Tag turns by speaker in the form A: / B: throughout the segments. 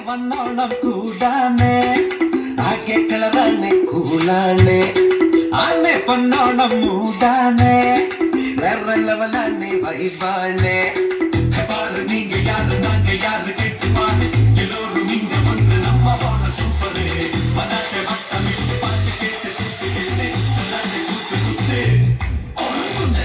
A: വന്നോണം കൂടാനേ ആകെ കളറാണ് കൂളാണ് ആന്നെ പൊന്നോണം മൂടാനേ വേറെ ലെവലാണ് വൈബാണ് பாரு நீங்க யாரு நாங்க யாரு கேட்டு பாரு எல்லோரும் இங்க ஒன்று நம்ம போன சூப்பரு மனாட்டை வட்டம் இட்டு பாட்டு கேட்டு சுத்து கேட்டு நல்லாண்டு சுத்து சுத்து ஒழுங்குங்க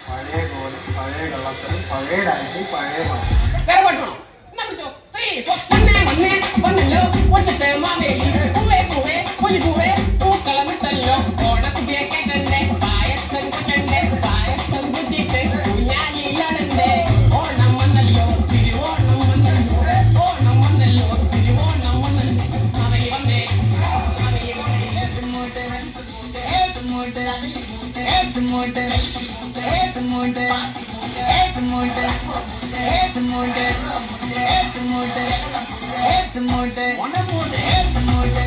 A: പഴയ കള്ളത്തരം പഴയ ഡാൻസ് പഴയ വേറെ പാട്ടോ എന്നാ പിടിച്ചോ 3 4 വന്നേ വന്നല്ലോ ഒറ്റത്തെ മാവേലി പൂവേ പൂവേ പൊലി പൂവേ പൂക്കളമിട്ടല്ലോ ഓണക്കുട്ടിയെ കേട്ടണ്ടേ പായസം കുട്ടണ്ടേ പായസം കുട്ടിട്ട് കുഞ്ഞാലിയിലാടണ്ടേ ഓണം വന്നല്ലോ തിരുവോണം വന്നല്ലോ ഓണം വന്നല്ലോ തിരുവോണം വന്നല്ലോ അവയെ വന്നേ അവയെ ഏതുമോട്ടെ ഏതുമോട്ടെ ഏതുമോട്ടെ ഏതുമോട്ടെ ഏതുമോട്ടെ